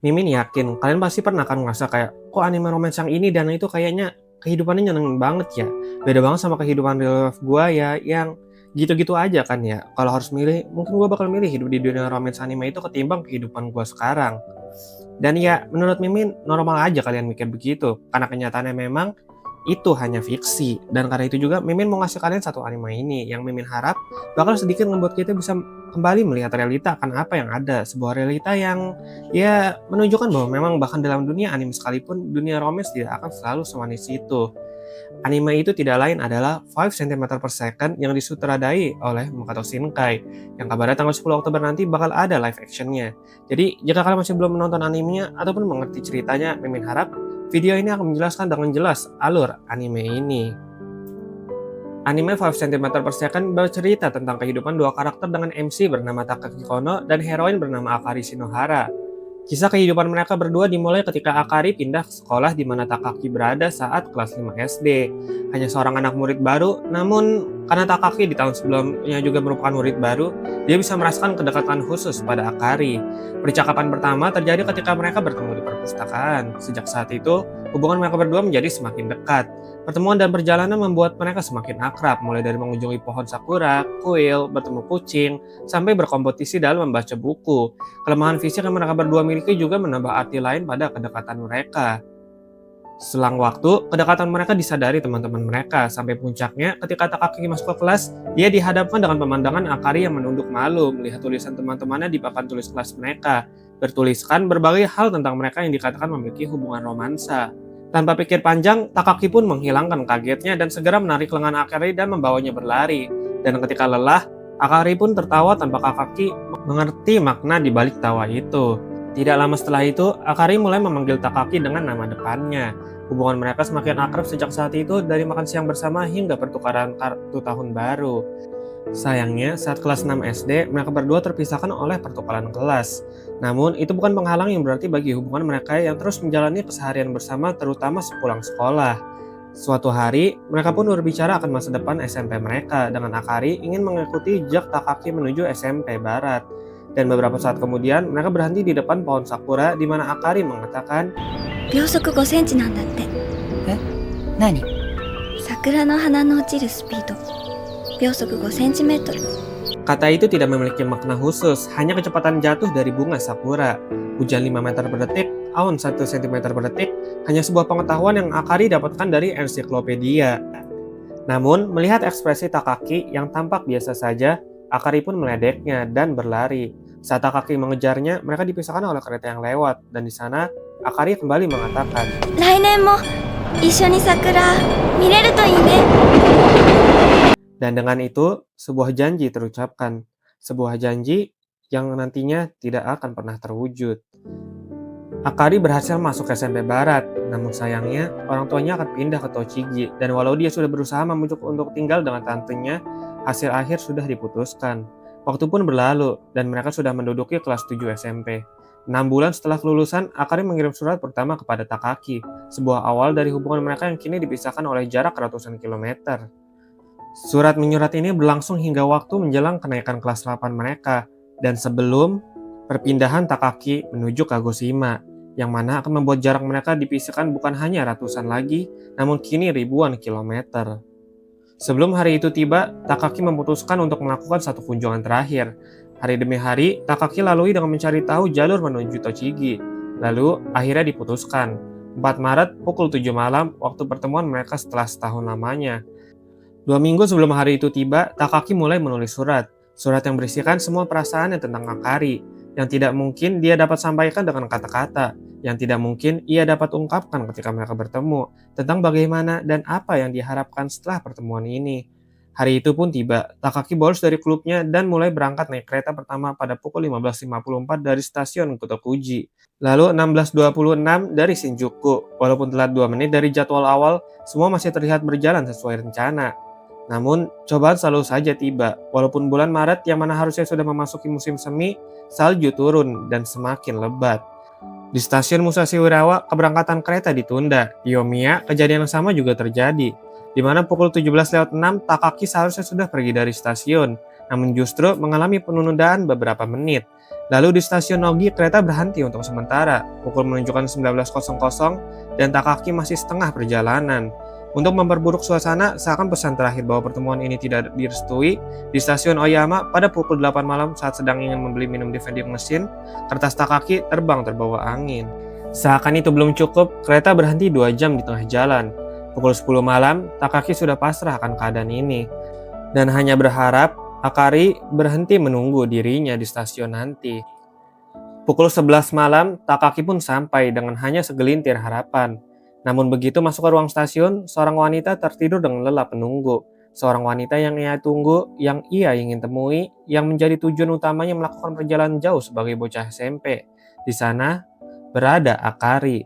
Mimin yakin kalian pasti pernah kan ngerasa kayak, kok anime romance yang ini dan itu kayaknya kehidupannya nyenengin banget ya. Beda banget sama kehidupan real life gua ya yang gitu-gitu aja kan ya. Kalau harus milih, mungkin gua bakal milih hidup di dunia romance anime itu ketimbang kehidupan gua sekarang. Dan ya, menurut Mimin normal aja kalian mikir begitu, karena kenyataannya memang itu hanya fiksi. Dan karena itu juga Mimin mau ngasih kalian satu anime ini yang Mimin harap bakal sedikit membuat kita bisa kembali melihat realita akan apa yang ada. Sebuah realita yang ya menunjukkan bahwa memang bahkan dalam dunia anime sekalipun dunia romance tidak akan selalu semanis itu. Anime itu tidak lain adalah 5 cm per second yang disutradai oleh Makoto Shinkai yang kabarnya tanggal 10 Oktober nanti bakal ada live actionnya. Jadi jika kalian masih belum menonton animenya ataupun mengerti ceritanya, Mimin harap video ini akan menjelaskan dengan jelas alur anime ini. Anime 5 cm per second bercerita tentang kehidupan dua karakter dengan MC bernama Takaki Kono dan heroin bernama Akari Shinohara. Kisah kehidupan mereka berdua dimulai ketika Akari pindah ke sekolah di mana Takaki berada saat kelas 5 SD. Hanya seorang anak murid baru, namun karena Takaki di tahun sebelumnya juga merupakan murid baru, dia bisa merasakan kedekatan khusus pada Akari. Percakapan pertama terjadi ketika mereka bertemu di perpustakaan. Sejak saat itu, hubungan mereka berdua menjadi semakin dekat. Pertemuan dan perjalanan membuat mereka semakin akrab, mulai dari mengunjungi pohon sakura, kuil, bertemu kucing, sampai berkompetisi dalam membaca buku. Kelemahan fisik yang mereka berdua miliki juga menambah arti lain pada kedekatan mereka. Selang waktu, kedekatan mereka disadari teman-teman mereka, sampai puncaknya ketika Takaki masuk ke kelas, dia dihadapkan dengan pemandangan Akari yang menunduk malu melihat tulisan teman-temannya di papan tulis kelas mereka, bertuliskan berbagai hal tentang mereka yang dikatakan memiliki hubungan romansa. Tanpa pikir panjang, Takaki pun menghilangkan kagetnya dan segera menarik lengan Akari dan membawanya berlari. Dan ketika lelah, Akari pun tertawa tanpa Takaki mengerti makna di balik tawa itu. Tidak lama setelah itu, Akari mulai memanggil Takaki dengan nama depannya. Hubungan mereka semakin akrab sejak saat itu, dari makan siang bersama hingga pertukaran kartu tahun baru. Sayangnya, saat kelas 6 SD, mereka berdua terpisahkan oleh pertukaran kelas. Namun, itu bukan penghalang yang berarti bagi hubungan mereka yang terus menjalani keseharian bersama, terutama sepulang sekolah. Suatu hari, mereka pun berbicara akan masa depan SMP mereka, dengan Akari ingin mengikuti jejak Takaki menuju SMP Barat. Dan beberapa saat kemudian, mereka berhenti di depan pohon sakura di mana Akari mengatakan, 秒速5センチなんだって。え、何？桜の花の落ちるスピード。秒速5センチメートル。 kata itu tidak memiliki makna khusus, hanya kecepatan jatuh dari bunga sakura. Hujan 5 meter per detik, awan 1 cm per detik, hanya sebuah pengetahuan yang Akari dapatkan dari ensiklopedia. Namun, melihat ekspresi Takaki yang tampak biasa saja, Akari pun meledeknya dan berlari. Saat Takaki mengejarnya, mereka dipisahkan oleh kereta yang lewat, dan di sana Akari kembali mengatakan, 来年も一緒に桜見れるといいね。 dan dengan itu, sebuah janji terucapkan. Sebuah janji yang nantinya tidak akan pernah terwujud. Akari berhasil masuk SMP Barat, namun sayangnya orang tuanya akan pindah ke Tochigi, dan walau dia sudah berusaha membujuk untuk tinggal dengan tantenya, hasil akhir sudah diputuskan. Waktu pun berlalu, dan mereka sudah menduduki kelas 7 SMP. 6 bulan setelah kelulusan, Akari mengirim surat pertama kepada Takaki, sebuah awal dari hubungan mereka yang kini dipisahkan oleh jarak ratusan kilometer. Surat menyurat ini berlangsung hingga waktu menjelang kenaikan kelas 8 mereka, dan sebelum perpindahan Takaki menuju Kagoshima, yang mana akan membuat jarak mereka dipisahkan bukan hanya ratusan lagi, namun kini ribuan kilometer. Sebelum hari itu tiba, Takaki memutuskan untuk melakukan satu kunjungan terakhir. Hari demi hari, Takaki lalui dengan mencari tahu jalur menuju Tochigi. Lalu, akhirnya diputuskan. 4 Maret pukul 7 malam, waktu pertemuan mereka setelah setahun lamanya. 2 minggu sebelum hari itu tiba, Takaki mulai menulis surat. Surat yang berisikan semua perasaannya tentang Akari, yang tidak mungkin dia dapat sampaikan dengan kata-kata, yang tidak mungkin ia dapat ungkapkan ketika mereka bertemu, tentang bagaimana dan apa yang diharapkan setelah pertemuan ini. Hari itu pun tiba, Takaki bolos dari klubnya dan mulai berangkat naik kereta pertama pada pukul 15.54 dari stasiun Kotokuji. Lalu 16.26 dari Shinjuku. Walaupun telat 2 menit dari jadwal awal, semua masih terlihat berjalan sesuai rencana. Namun, cobaan selalu saja tiba. Walaupun bulan Maret yang mana harusnya sudah memasuki musim semi, salju turun dan semakin lebat. Di stasiun Musashi Urawa, keberangkatan kereta ditunda. Di Yomiya, kejadian yang sama juga terjadi. Di mana pukul 17.06, Takaki seharusnya sudah pergi dari stasiun. namun justru mengalami penundaan beberapa menit. Lalu di stasiun Nogi, kereta berhenti untuk sementara. Pukul menunjukkan 19.00 dan Takaki masih setengah perjalanan. Untuk memperburuk suasana, seakan pesan terakhir bahwa pertemuan ini tidak direstui, di stasiun Oyama pada pukul 8 malam saat sedang ingin membeli minum di vending mesin, kertas Takaki terbang terbawa angin. Seakan itu belum cukup, kereta berhenti 2 jam di tengah jalan. Pukul 10 malam, Takaki sudah pasrah akan keadaan ini. Dan hanya berharap Akari berhenti menunggu dirinya di stasiun nanti. Pukul 11 malam, Takaki pun sampai dengan hanya segelintir harapan. Namun begitu masuk ke ruang stasiun, seorang wanita tertidur dengan lelap menunggu. Seorang wanita yang ia tunggu, yang ia ingin temui, yang menjadi tujuan utamanya melakukan perjalanan jauh sebagai bocah SMP. Di sana, berada Akari.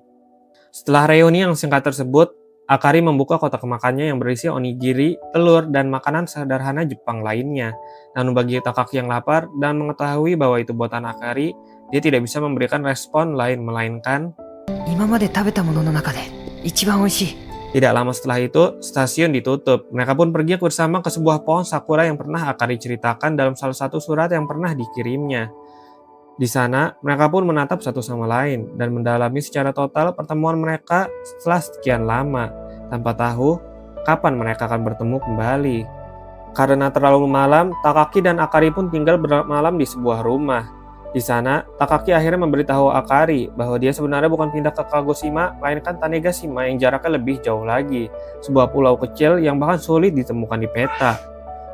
Setelah reuni yang singkat tersebut, Akari membuka kotak makannya yang berisi onigiri, telur, dan makanan sederhana Jepang lainnya. Namun bagi Takaki yang lapar dan mengetahui bahwa itu buatan Akari, dia tidak bisa memberikan respon lain melainkan 今まで食べたものの中で一番美味しい。 tidak lama setelah itu, stasiun ditutup. Mereka pun pergi bersama ke sebuah pohon sakura yang pernah Akari ceritakan dalam salah satu surat yang pernah dikirimnya. Di sana, mereka pun menatap satu sama lain dan mendalami secara total pertemuan mereka setelah sekian lama, tanpa tahu kapan mereka akan bertemu kembali. Karena terlalu malam, Takaki dan Akari pun tinggal bermalam di sebuah rumah. Di sana, Takaki akhirnya memberitahu Akari bahwa dia sebenarnya bukan pindah ke Kagoshima, melainkan Tanegashima yang jaraknya lebih jauh lagi, sebuah pulau kecil yang bahkan sulit ditemukan di peta.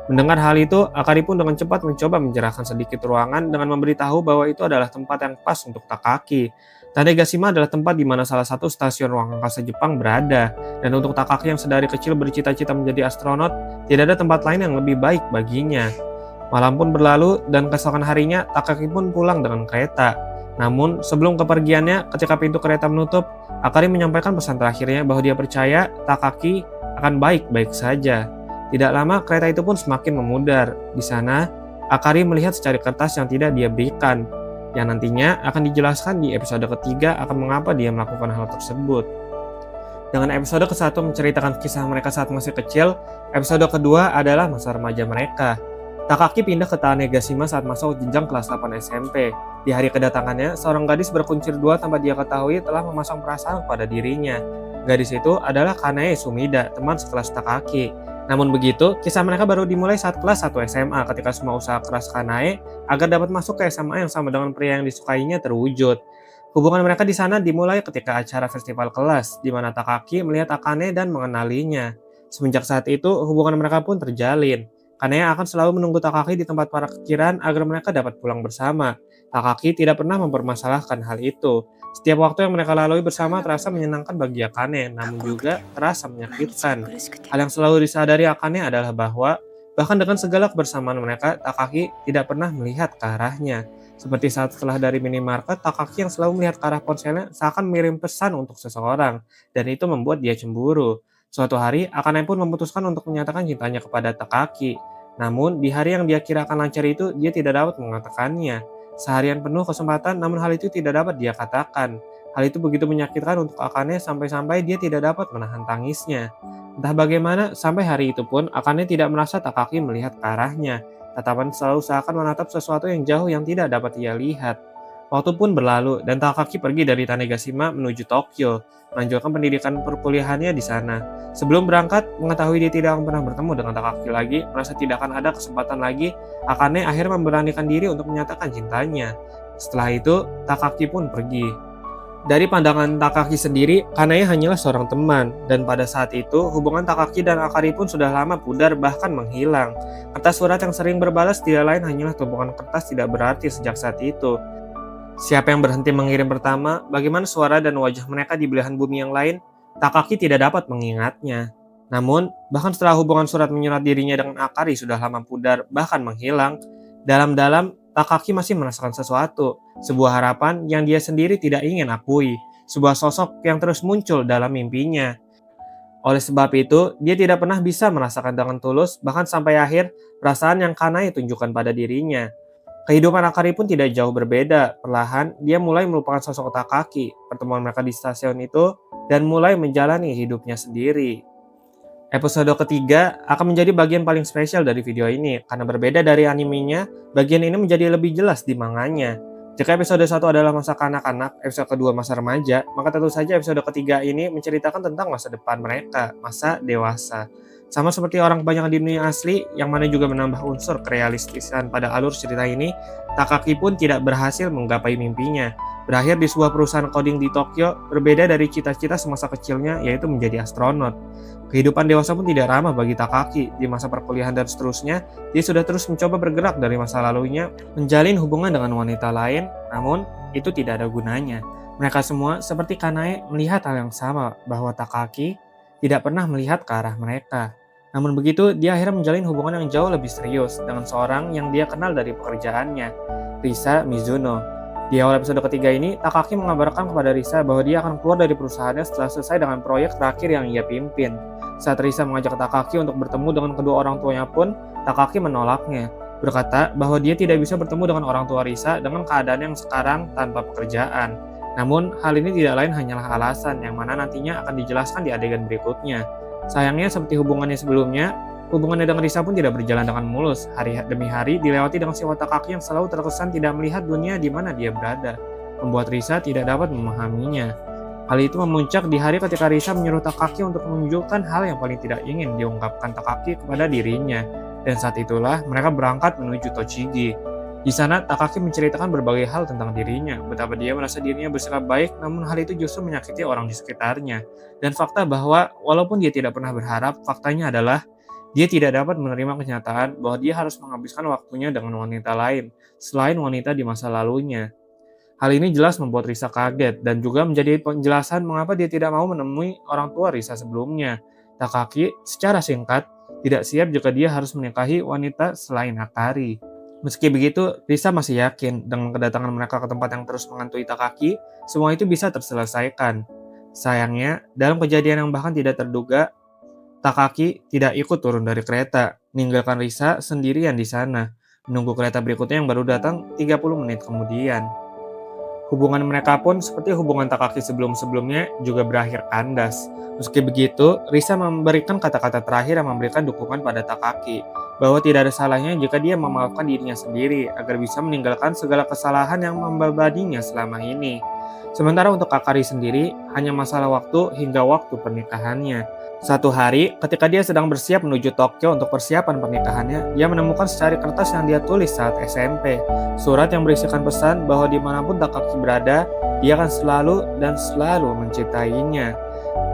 Mendengar hal itu, Akari pun dengan cepat mencoba menjerahkan sedikit ruangan dengan memberitahu bahwa itu adalah tempat yang pas untuk Takaki. Tanegashima adalah tempat di mana salah satu stasiun ruang angkasa Jepang berada, dan untuk Takaki yang sedari kecil bercita-cita menjadi astronot, tidak ada tempat lain yang lebih baik baginya. Malam pun berlalu dan keesokan harinya Takaki pun pulang dengan kereta. Namun sebelum kepergiannya, ketika pintu kereta menutup, Akari menyampaikan pesan terakhirnya bahwa dia percaya Takaki akan baik-baik saja. Tidak lama kereta itu pun semakin memudar. Di sana, Akari melihat secari kertas yang tidak dia berikan, yang nantinya akan dijelaskan di episode ketiga akan mengapa dia melakukan hal tersebut. Dengan episode ke-1 menceritakan kisah mereka saat masih kecil, episode kedua adalah masa remaja mereka. Takaki pindah ke Tanegashima saat masuk jenjang kelas 8 SMP. Di hari kedatangannya, seorang gadis berkuncir dua tanpa dia ketahui telah memasang perasaan kepada dirinya. Gadis itu adalah Kanae Sumida, teman sekelas Takaki. Namun begitu, kisah mereka baru dimulai saat kelas 1 SMA ketika semua usaha keras Kanae agar dapat masuk ke SMA yang sama dengan pria yang disukainya terwujud. Hubungan mereka di sana dimulai ketika acara festival kelas, di mana Takaki melihat Akane dan mengenalinya. Semenjak saat itu, hubungan mereka pun terjalin. Kanae akan selalu menunggu Takaki di tempat parkiran agar mereka dapat pulang bersama. Takaki tidak pernah mempermasalahkan hal itu. Setiap waktu yang mereka lalui bersama terasa menyenangkan bagi Akane, namun juga terasa menyakitkan. Hal yang selalu disadari Akane adalah bahwa bahkan dengan segala kebersamaan mereka, Takaki tidak pernah melihat ke arahnya. Seperti saat setelah dari minimarket, Takaki yang selalu melihat ke arah ponselnya seakan mengirim pesan untuk seseorang, dan itu membuat dia cemburu. Suatu hari, Akane pun memutuskan untuk menyatakan cintanya kepada Takaki. Namun, di hari yang dia kira akan lancar itu, dia tidak dapat mengatakannya. Seharian penuh kesempatan, namun hal itu tidak dapat dia katakan. Hal itu begitu menyakitkan untuk Akane sampai-sampai dia tidak dapat menahan tangisnya. Entah bagaimana, sampai hari itu pun Akane tidak merasa Takaki melihat ke arahnya. Tatapan selalu seakan menatap sesuatu yang jauh yang tidak dapat ia lihat. Waktu pun berlalu, dan Takaki pergi dari Tanegashima menuju Tokyo, melanjutkan pendidikan perkuliahannya di sana. Sebelum berangkat, mengetahui dia tidak akan pernah bertemu dengan Takaki lagi, merasa tidak akan ada kesempatan lagi, Akane akhirnya memberanikan diri untuk menyatakan cintanya. Setelah itu, Takaki pun pergi. Dari pandangan Takaki sendiri, Kanae hanyalah seorang teman, dan pada saat itu, hubungan Takaki dan Akari pun sudah lama pudar bahkan menghilang. Kertas surat yang sering berbalas tidak lain hanyalah tumpukan kertas tidak berarti sejak saat itu. Siapa yang berhenti mengirim pertama, bagaimana suara dan wajah mereka di belahan bumi yang lain, Takaki tidak dapat mengingatnya. Namun, bahkan setelah hubungan surat menyurat dirinya dengan Akari sudah lama pudar, bahkan menghilang, dalam-dalam Takaki masih merasakan sesuatu, sebuah harapan yang dia sendiri tidak ingin akui, sebuah sosok yang terus muncul dalam mimpinya. Oleh sebab itu, dia tidak pernah bisa merasakan dengan tulus, bahkan sampai akhir, perasaan yang Kanae tunjukkan pada dirinya. Kehidupan Akari pun tidak jauh berbeda. Perlahan, dia mulai melupakan sosok Takaki, pertemuan mereka di stasiun itu, dan mulai menjalani hidupnya sendiri. Episode ketiga akan menjadi bagian paling spesial dari video ini, karena berbeda dari animenya, bagian ini menjadi lebih jelas di manganya. Jika episode 1 adalah masa kanak-kanak, episode kedua masa remaja, maka tentu saja episode ketiga ini menceritakan tentang masa depan mereka, masa dewasa. Sama seperti orang kebanyakan di dunia asli, yang mana juga menambah unsur kerealistisan pada alur cerita ini, Takaki pun tidak berhasil menggapai mimpinya. Berakhir di sebuah perusahaan coding di Tokyo, berbeda dari cita-cita semasa kecilnya, yaitu menjadi astronot. Kehidupan dewasa pun tidak ramah bagi Takaki. Di masa perkuliahan dan seterusnya, dia sudah terus mencoba bergerak dari masa lalunya, menjalin hubungan dengan wanita lain, namun itu tidak ada gunanya. Mereka semua, seperti Kanae, melihat hal yang sama, bahwa Takaki tidak pernah melihat ke arah mereka. Namun begitu, dia akhirnya menjalin hubungan yang jauh lebih serius dengan seorang yang dia kenal dari pekerjaannya, Risa Mizuno. Di awal episode ketiga ini, Takaki mengabarkan kepada Risa bahwa dia akan keluar dari perusahaannya setelah selesai dengan proyek terakhir yang ia pimpin. Saat Risa mengajak Takaki untuk bertemu dengan kedua orang tuanya pun, Takaki menolaknya, berkata bahwa dia tidak bisa bertemu dengan orang tua Risa dengan keadaan yang sekarang tanpa pekerjaan. Namun, hal ini tidak lain hanyalah alasan yang mana nantinya akan dijelaskan di adegan berikutnya. Sayangnya, seperti hubungannya sebelumnya, hubungannya dengan Risa pun tidak berjalan dengan mulus. Hari demi hari dilewati dengan sifat Takaki yang selalu terkesan tidak melihat dunia di mana dia berada, membuat Risa tidak dapat memahaminya. Hal itu memuncak di hari ketika Risa menyuruh Takaki untuk menunjukkan hal yang paling tidak ingin diungkapkan Takaki kepada dirinya. Dan saat itulah mereka berangkat menuju Tochigi. Di sana, Takaki menceritakan berbagai hal tentang dirinya, betapa dia merasa dirinya bersikap baik, namun hal itu justru menyakiti orang di sekitarnya. Dan fakta bahwa, walaupun dia tidak pernah berharap, faktanya adalah dia tidak dapat menerima kenyataan bahwa dia harus menghabiskan waktunya dengan wanita lain, selain wanita di masa lalunya. Hal ini jelas membuat Risa kaget, dan juga menjadi penjelasan mengapa dia tidak mau menemui orang tua Risa sebelumnya. Takaki, secara singkat, tidak siap jika dia harus menikahi wanita selain Akari. Meski begitu, Risa masih yakin dengan kedatangan mereka ke tempat yang terus menghantui Takaki, semua itu bisa terselesaikan. Sayangnya, dalam kejadian yang bahkan tidak terduga, Takaki tidak ikut turun dari kereta, meninggalkan Risa sendirian di sana, menunggu kereta berikutnya yang baru datang 30 menit kemudian. Hubungan mereka pun seperti hubungan Takaki sebelum-sebelumnya juga berakhir kandas. Meski begitu, Risa memberikan kata-kata terakhir yang memberikan dukungan pada Takaki, bahwa tidak ada salahnya jika dia memaafkan dirinya sendiri agar bisa meninggalkan segala kesalahan yang membebaninya selama ini. Sementara untuk Akari sendiri, hanya masalah waktu hingga waktu pernikahannya. Suatu hari, ketika dia sedang bersiap menuju Tokyo untuk persiapan pernikahannya, dia menemukan secari kertas yang dia tulis saat SMP. Surat yang berisikan pesan bahwa dimanapun Takaki berada, dia akan selalu dan selalu mencintainya.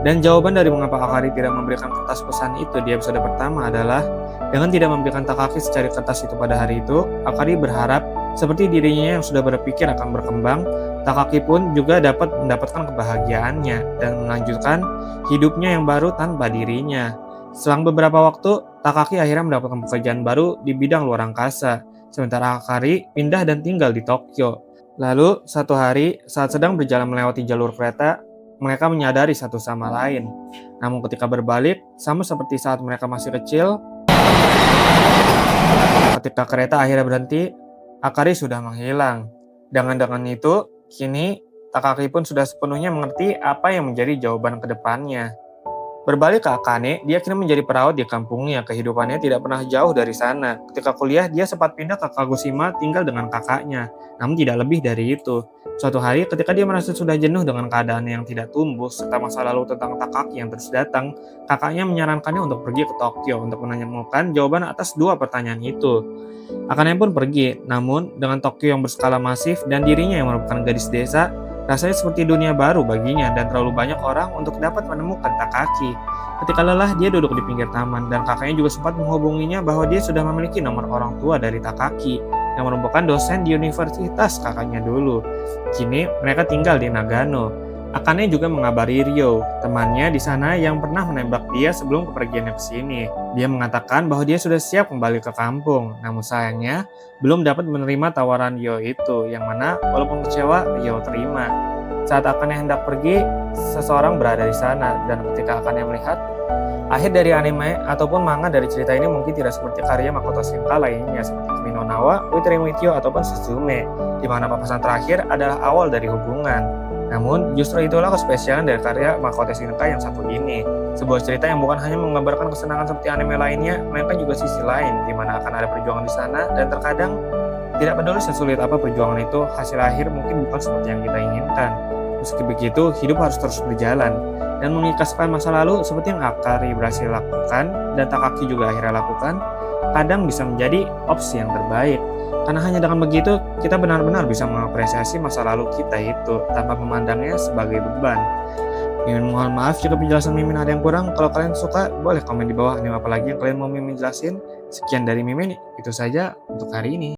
Dan jawaban dari mengapa Akari tidak memberikan kertas pesan itu di episode pertama adalah, dengan tidak memberikan Takaki secari kertas itu pada hari itu, Akari berharap, seperti dirinya yang sudah berpikir akan berkembang, Takaki pun juga dapat mendapatkan kebahagiaannya dan melanjutkan hidupnya yang baru tanpa dirinya. Selang beberapa waktu, Takaki akhirnya mendapatkan pekerjaan baru di bidang luar angkasa, sementara Akari pindah dan tinggal di Tokyo. Lalu, satu hari, saat sedang berjalan melewati jalur kereta, mereka menyadari satu sama lain. Namun ketika berbalik, sama seperti saat mereka masih kecil, ketika kereta akhirnya berhenti, Akari sudah menghilang. Dengan itu, kini Takaki pun sudah sepenuhnya mengerti apa yang menjadi jawaban ke depannya. Berbalik ke Akane, dia kini menjadi perawat di kampungnya. Kehidupannya tidak pernah jauh dari sana. Ketika kuliah, dia sempat pindah ke Kagoshima tinggal dengan kakaknya, namun tidak lebih dari itu. Suatu hari, ketika dia merasa sudah jenuh dengan keadaan yang tidak tumbuh, serta masa lalu tentang Takaki yang terus datang, kakaknya menyarankannya untuk pergi ke Tokyo untuk menemukan jawaban atas dua pertanyaan itu. Akane pun pergi, namun dengan Tokyo yang berskala masif dan dirinya yang merupakan gadis desa, rasanya seperti dunia baru baginya dan terlalu banyak orang untuk dapat menemukan Takaki. Ketika lelah, dia duduk di pinggir taman dan kakaknya juga sempat menghubunginya bahwa dia sudah memiliki nomor orang tua dari Takaki, yang merupakan dosen di universitas kakaknya dulu. Kini mereka tinggal di Nagano. Akane juga mengabari Ryo, temannya di sana yang pernah menembak dia sebelum kepergiannya ke sini. Dia mengatakan bahwa dia sudah siap kembali ke kampung, namun sayangnya belum dapat menerima tawaran Ryo itu, yang mana walaupun kecewa, Ryo terima. Saat Akane hendak pergi, seseorang berada di sana, dan ketika Akane melihat, akhir dari anime ataupun manga dari cerita ini mungkin tidak seperti karya Makoto Shinkai lainnya seperti Kimi no Na wa, We Train With You, ataupun Suzume, di mana papasan terakhir adalah awal dari hubungan. Namun, justru itulah kespesialan dari karya Makoto Shinkai yang satu ini. Sebuah cerita yang bukan hanya menggambarkan kesenangan seperti anime lainnya, melainkan juga sisi lain, di mana akan ada perjuangan di sana, dan terkadang tidak peduli sesulit apa perjuangan itu, hasil akhir mungkin bukan seperti yang kita inginkan. Meski begitu, hidup harus terus berjalan, dan mengikhlaskan masa lalu seperti yang Akari berhasil lakukan, dan Takaki juga akhirnya lakukan, kadang bisa menjadi opsi yang terbaik. Karena hanya dengan begitu, kita benar-benar bisa mengapresiasi masa lalu kita itu tanpa memandangnya sebagai beban. Mimin mohon maaf jika penjelasan Mimin ada yang kurang. Kalau kalian suka, boleh komen di bawah anime apa lagi yang kalian mau Mimin jelasin. Sekian dari Mimin, itu saja untuk hari ini.